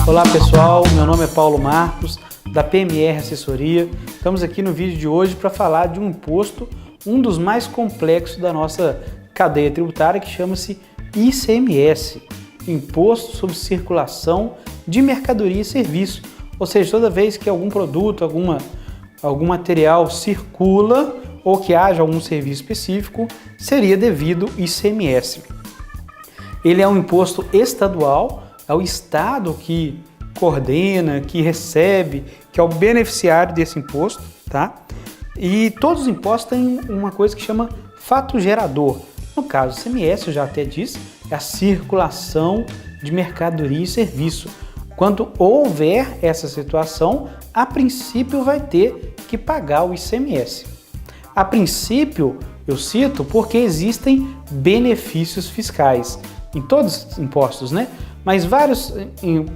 Olá pessoal, meu nome é Paulo Marcos, da PMR Assessoria. Estamos aqui no vídeo de hoje para falar de um imposto, um dos mais complexos da nossa cadeia tributária, que chama-se ICMS, Imposto sobre Circulação de Mercadoria e Serviço. Ou seja, toda vez que algum produto, algum material circula ou que haja algum serviço específico, seria devido ICMS. Ele é um imposto estadual, é o Estado que coordena, que recebe, que é o beneficiário desse imposto, tá? E todos os impostos têm uma coisa que chama fato gerador. No caso, o ICMS, eu já até disse, é a circulação de mercadoria e serviço. Quando houver essa situação, a princípio vai ter que pagar o ICMS. A princípio, eu cito porque existem benefícios fiscais em todos os impostos, né? Mas vários,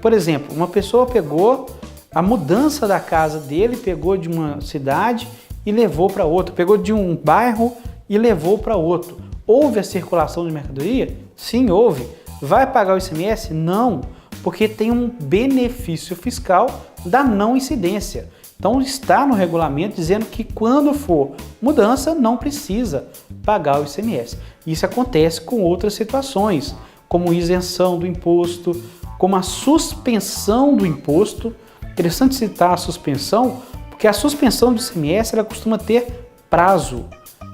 por exemplo, uma pessoa pegou a mudança da casa dele, pegou de uma cidade e levou para outra, pegou de um bairro e levou para outro. Houve a circulação de mercadoria? Sim, houve. Vai pagar o ICMS? Não, porque tem um benefício fiscal da não incidência. Então está no regulamento dizendo que quando for mudança não precisa pagar o ICMS. Isso acontece com outras situações, como isenção do imposto, como a suspensão do imposto. Interessante citar a suspensão, porque a suspensão do ICMS ela costuma ter prazo.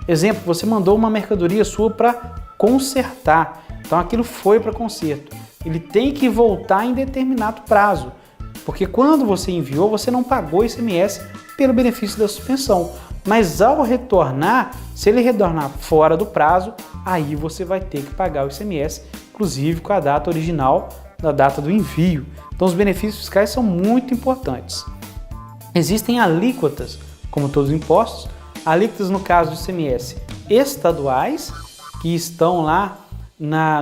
Exemplo, você mandou uma mercadoria sua para consertar, então aquilo foi para conserto. Ele tem que voltar em determinado prazo, porque quando você enviou, você não pagou ICMS pelo benefício da suspensão. Mas ao retornar, se ele retornar fora do prazo, aí você vai ter que pagar o ICMS, inclusive com a data original da data do envio. Então os benefícios fiscais são muito importantes. Existem alíquotas, como todos os impostos, alíquotas no caso do ICMS estaduais, que estão lá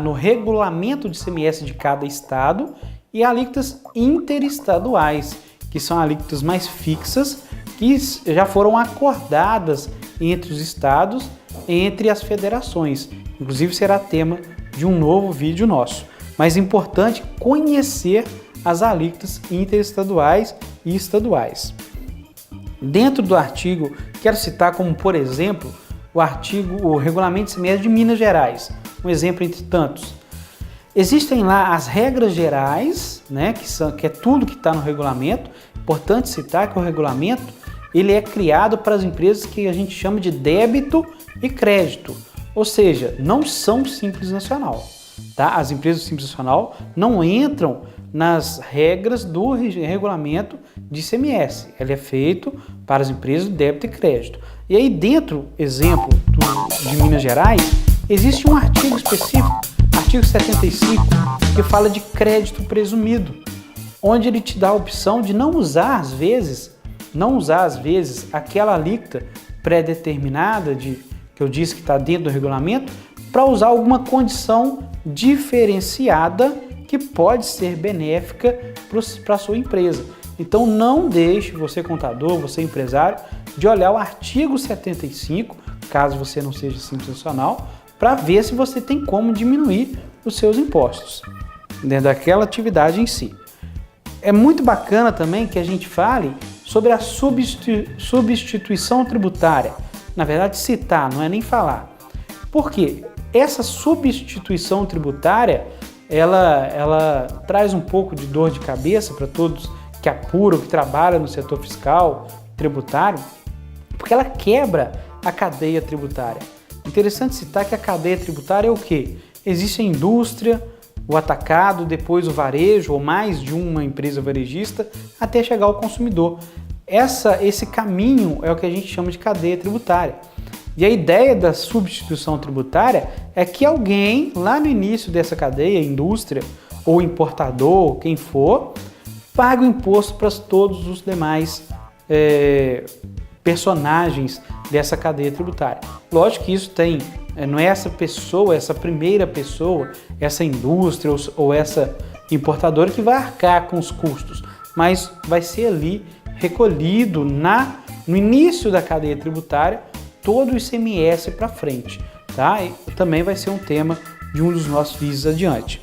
no regulamento de ICMS de cada estado, e alíquotas interestaduais, que são alíquotas mais fixas, que já foram acordadas entre os estados, entre as federações. Inclusive será tema de um novo vídeo nosso. Mas é importante conhecer as alíquotas interestaduais e estaduais. Dentro do artigo, quero citar como, por exemplo, o regulamento de ICMS de Minas Gerais, um exemplo entre tantos. Existem lá as regras gerais, né, que é tudo que está no regulamento. Importante citar que o regulamento ele é criado para as empresas que a gente chama de débito e crédito, ou seja, não são Simples Nacional. Tá? As empresas do Simples Nacional não entram nas regras do regulamento de ICMS. Ele é feito para as empresas de débito e crédito. E aí dentro, exemplo de Minas Gerais, existe um artigo específico, artigo 75, que fala de crédito presumido, onde ele te dá a opção de não usar às vezes aquela alíquota pré-determinada que eu disse que está dentro do regulamento, para usar alguma condição diferenciada que pode ser benéfica para a sua empresa. Então não deixe, você contador, você empresário, de olhar o artigo 75, caso você não seja Simples Nacional, para ver se você tem como diminuir os seus impostos dentro daquela atividade em si. É muito bacana também que a gente fale sobre a substituição tributária. Na verdade, citar, não é nem falar. Por quê? Essa substituição tributária, ela traz um pouco de dor de cabeça para todos que apuram, que trabalham no setor fiscal, tributário, porque ela quebra a cadeia tributária. Interessante citar que a cadeia tributária é o quê? Existe a indústria, o atacado, depois o varejo, ou mais de uma empresa varejista, até chegar ao consumidor. Esse caminho é o que a gente chama de cadeia tributária. E a ideia da substituição tributária é que alguém, lá no início dessa cadeia, indústria, ou importador, quem for, pague o imposto para todos os demais personagens dessa cadeia tributária. Lógico que isso não é essa pessoa, essa primeira pessoa, essa indústria ou essa importadora que vai arcar com os custos, mas vai ser ali recolhido no início da cadeia tributária todo o ICMS para frente. tá? E também vai ser um tema de um dos nossos vídeos adiante.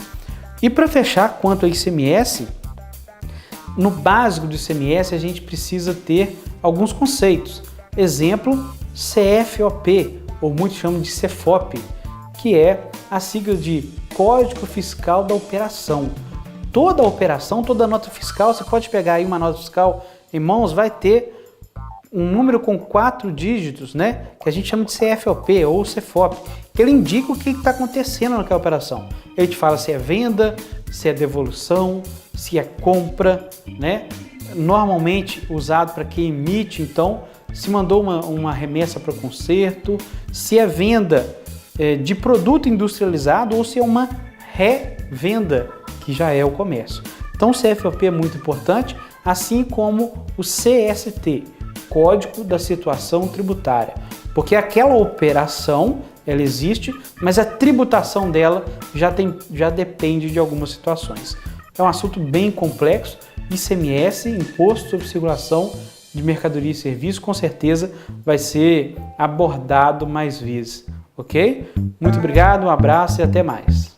E para fechar, quanto ao ICMS, no básico do ICMS a gente precisa ter alguns conceitos. Exemplo, CFOP, ou muitos chamam de CFOP, que é a sigla de Código Fiscal da Operação. Toda operação, toda nota fiscal, você pode pegar aí uma nota fiscal em mãos, vai ter um número com 4 dígitos, né? Que a gente chama de CFOP ou CFOP, que ele indica o que está acontecendo naquela operação. Ele te fala se é venda, se é devolução, se é compra, né? Normalmente usado para quem emite, então, se mandou uma remessa para conserto, se é venda de produto industrializado ou se é uma revenda, que já é o comércio. Então o CFOP é muito importante, assim como o CST, Código da Situação Tributária, porque aquela operação, ela existe, mas a tributação dela já depende de algumas situações. É um assunto bem complexo. ICMS, Imposto sobre Circulação de Mercadoria e Serviço, com certeza vai ser abordado mais vezes, ok? Muito obrigado, um abraço e até mais.